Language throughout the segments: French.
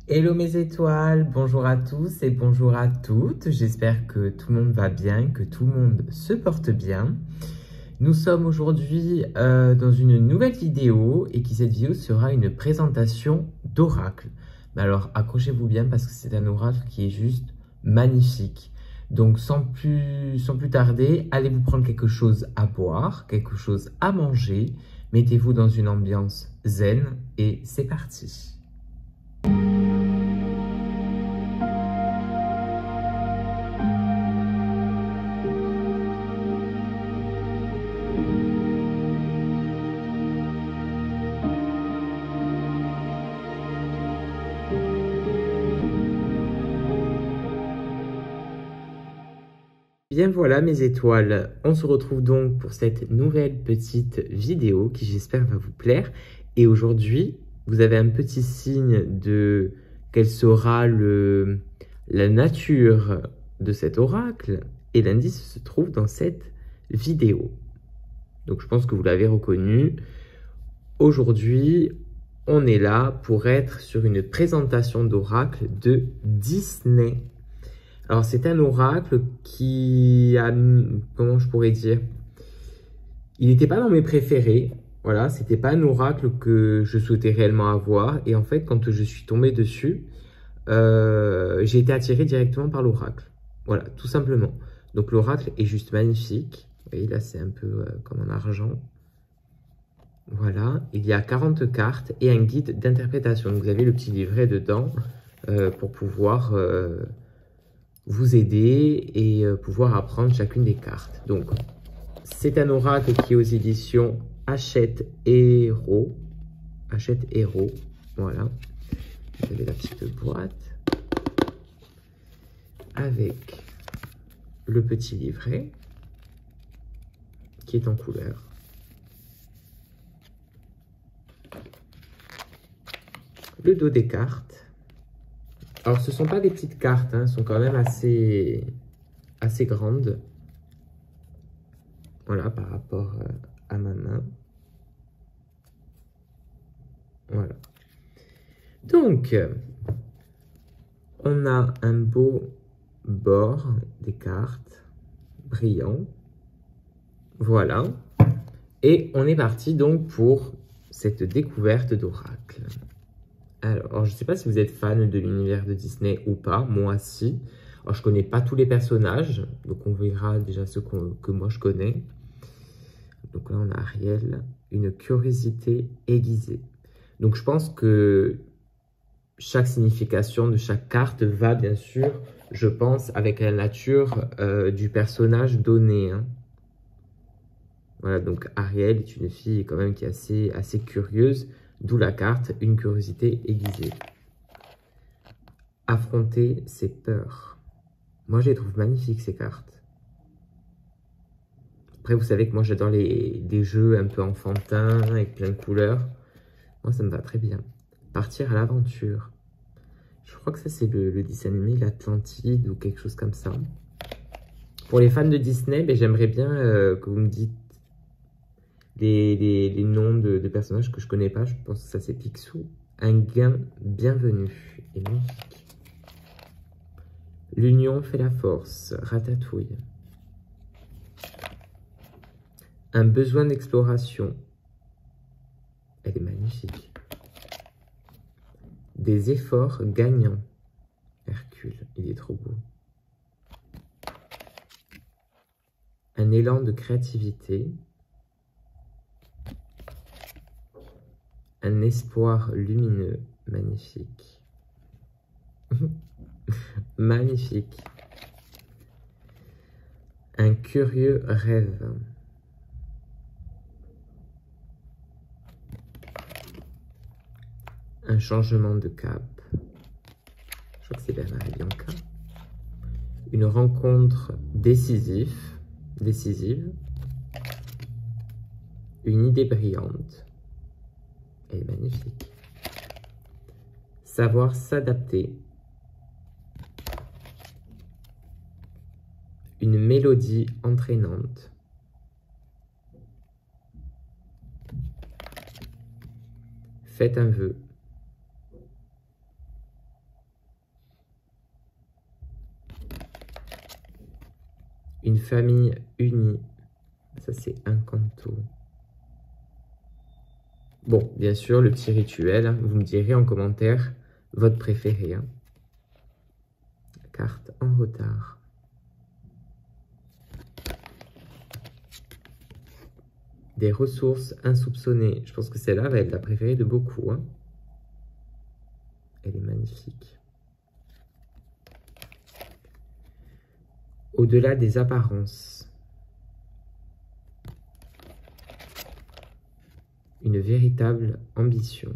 Hello mes étoiles, bonjour à tous et bonjour à toutes. J'espère que tout le monde va bien, que tout le monde se porte bien. Nous sommes aujourd'hui dans une nouvelle vidéo et cette vidéo sera une présentation d'oracle. Alors accrochez-vous bien parce que c'est un oracle qui est juste magnifique. Donc sans plus tarder, allez vous prendre quelque chose à boire, quelque chose à manger. Mettez-vous dans une ambiance zen et c'est parti. Bien voilà mes étoiles, on se retrouve donc pour cette nouvelle petite vidéo qui j'espère va vous plaire. Et aujourd'hui, vous avez un petit signe de quelle sera la nature de cet oracle. Et l'indice se trouve dans cette vidéo. Donc je pense que vous l'avez reconnu. Aujourd'hui, on est là pour être sur une présentation d'oracle de Disney. Alors, c'est un oracle qui a, comment je pourrais dire, il n'était pas dans mes préférés. Voilà, c'était pas un oracle que je souhaitais réellement avoir. Et en fait, quand je suis tombé dessus, j'ai été attiré directement par l'oracle. Voilà, tout simplement. Donc, l'oracle est juste magnifique. Vous voyez, là, c'est un peu comme en argent. Voilà, il y a 40 cartes et un guide d'interprétation. Vous avez le petit livret dedans pour pouvoir vous aider et pouvoir apprendre chacune des cartes. Donc, c'est un oracle qui est aux éditions Hachette Héros. Hachette Héros, voilà. Vous avez la petite boîte avec le petit livret qui est en couleur. Le dos des cartes. Alors, ce ne sont pas des petites cartes, hein, elles sont quand même assez grandes. Voilà, par rapport à ma main. Voilà. Donc, on a un beau bord des cartes, brillant. Voilà. Et on est parti donc pour cette découverte d'oracle. Alors, je ne sais pas si vous êtes fan de l'univers de Disney ou pas. Moi, si. Alors, je ne connais pas tous les personnages. Donc, on verra déjà ceux que moi, je connais. Donc là, on a Ariel. Une curiosité aiguisée. Donc, je pense que chaque signification de chaque carte va, bien sûr, je pense, avec la nature du personnage donné. Hein. Voilà, donc Ariel est une fille quand même qui est assez curieuse. D'où la carte, une curiosité aiguisée. Affronter ses peurs. Moi, je les trouve magnifiques, ces cartes. Après, vous savez que moi, j'adore des jeux un peu enfantins, avec plein de couleurs. Moi, ça me va très bien. Partir à l'aventure. Je crois que ça, c'est le dessin animé, l'Atlantide, ou quelque chose comme ça. Pour les fans de Disney, ben, j'aimerais bien que vous me dites les noms de personnages que je connais pas. Je pense que ça, c'est Picsou. Un gain bienvenu et magnifique. L'union fait la force, Ratatouille. Un besoin d'exploration. Elle est magnifique. Des efforts gagnants. Hercule, il est trop beau. Un élan de créativité. Un espoir lumineux. Magnifique. Magnifique. Un curieux rêve. Un changement de cap. Je crois que c'est Bernard et Bianca. Une rencontre décisive. Une idée brillante. Elle est magnifique. Savoir s'adapter. Une mélodie entraînante. Faites un vœu. famille unie. Ça, c'est un canto. Bon, bien sûr, le petit rituel, hein, vous me direz en commentaire votre préféré. Hein. Carte en retard. Des ressources insoupçonnées. Je pense que celle-là va être la préférée de beaucoup. Hein. Elle est magnifique. Au-delà des apparences. Une véritable ambition.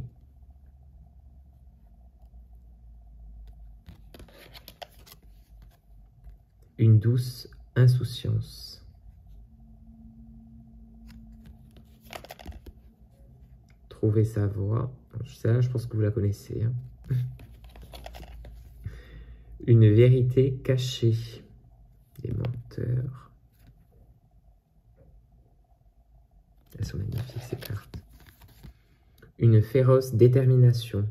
Une douce insouciance. Trouver sa voie. Ça, je pense que vous la connaissez. Hein. Une vérité cachée. Les menteurs. Elles sont magnifiques, ces cartes. Une féroce détermination.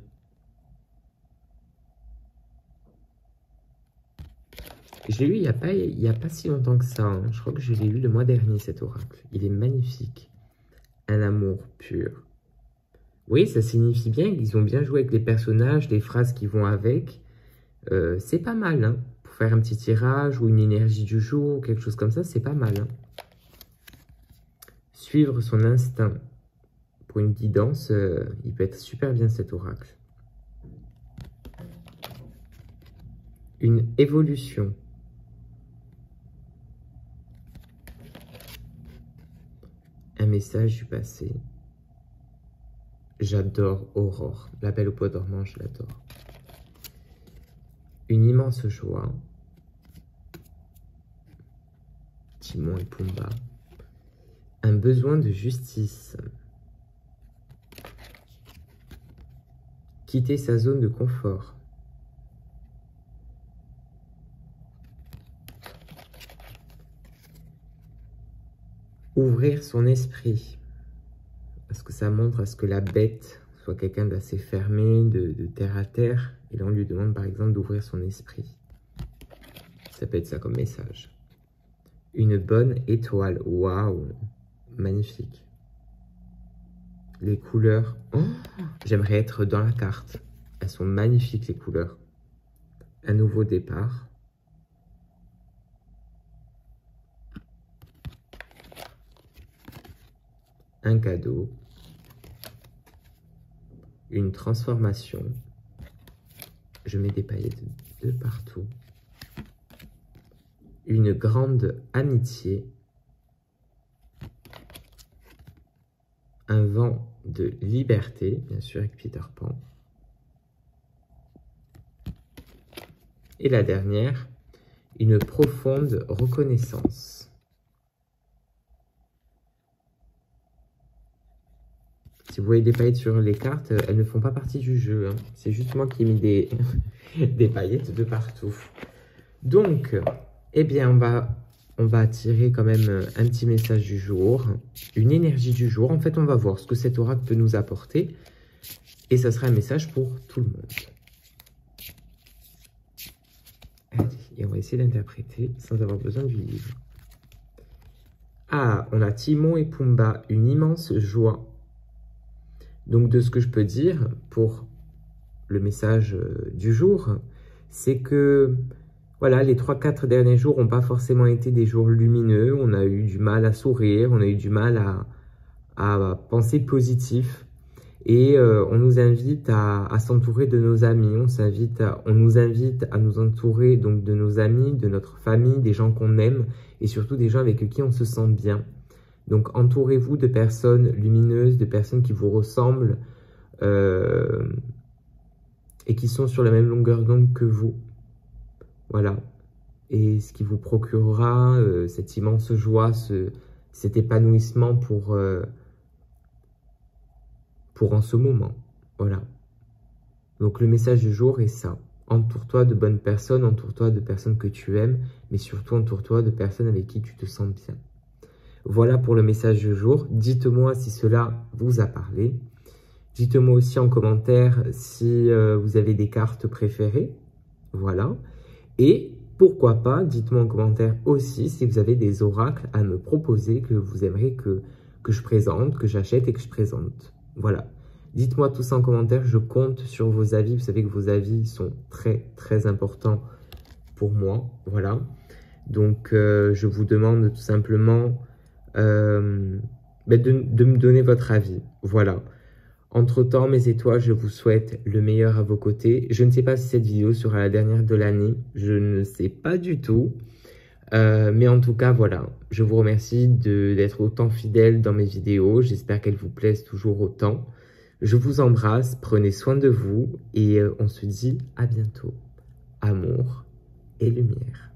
Je l'ai lu il y a pas si longtemps que ça. Hein. Je crois que je l'ai lu le mois dernier, cet oracle. Il est magnifique. Un amour pur. Oui, ça signifie bien qu'ils ont bien joué avec les personnages, les phrases qui vont avec. C'est pas mal, hein. Pour faire un petit tirage ou une énergie du jour, quelque chose comme ça, c'est pas mal. Hein. Suivre son instinct. Pour une guidance, il peut être super bien cet oracle. Une évolution. Un message du passé. J'adore Aurore. La Belle au bois dormant, je l'adore. Une immense joie. Timon et Pumba. Un besoin de justice. Quitter sa zone de confort. Ouvrir son esprit. Parce que ça montre à ce que la bête soit quelqu'un d'assez fermé, de terre à terre. Et là, on lui demande par exemple d'ouvrir son esprit. Ça peut être ça comme message. Une bonne étoile. Waouh! Magnifique. Les couleurs. Oh, j'aimerais être dans la carte. Elles sont magnifiques, les couleurs. Un nouveau départ. Un cadeau. Une transformation. Je mets des paillettes de partout. Une grande amitié. Un vent de liberté, bien sûr, avec Peter Pan. Et la dernière, une profonde reconnaissance. Si vous voyez des paillettes sur les cartes, elles ne font pas partie du jeu. Hein. C'est juste moi qui ai mis des paillettes de partout. Donc, eh bien, on va tirer quand même un petit message du jour, une énergie du jour. En fait, on va voir ce que cet oracle peut nous apporter. Et ça sera un message pour tout le monde. Allez, et on va essayer d'interpréter sans avoir besoin du livre. Ah, on a Timon et Pumba, une immense joie. Donc, de ce que je peux dire pour le message du jour, c'est que... Voilà, les 3-4 derniers jours n'ont pas forcément été des jours lumineux. On a eu du mal à sourire, on a eu du mal à penser positif. Et on nous invite à s'entourer de nos amis. On nous invite à nous entourer donc de nos amis, de notre famille, des gens qu'on aime et surtout des gens avec qui on se sent bien. Donc entourez-vous de personnes lumineuses, de personnes qui vous ressemblent et qui sont sur la même longueur d'onde que vous. Voilà, et ce qui vous procurera cette immense joie, cet épanouissement pour en ce moment. Voilà. Donc le message du jour est ça. Entoure-toi de bonnes personnes, entoure-toi de personnes que tu aimes, mais surtout entoure-toi de personnes avec qui tu te sens bien. Voilà pour le message du jour. Dites-moi si cela vous a parlé. Dites-moi aussi en commentaire si vous avez des cartes préférées. Voilà. Et pourquoi pas, dites-moi en commentaire aussi si vous avez des oracles à me proposer que vous aimeriez que je présente, que j'achète et que je présente. Voilà. Dites-moi tout ça en commentaire, je compte sur vos avis. Vous savez que vos avis sont très, très importants pour moi. Voilà. Donc, je vous demande tout simplement de me donner votre avis. Voilà. Entre-temps, mes étoiles, je vous souhaite le meilleur à vos côtés. Je ne sais pas si cette vidéo sera la dernière de l'année. Je ne sais pas du tout. Mais en tout cas, voilà. Je vous remercie d'être autant fidèle dans mes vidéos. J'espère qu'elles vous plaisent toujours autant. Je vous embrasse. Prenez soin de vous. Et on se dit à bientôt. Amour et lumière.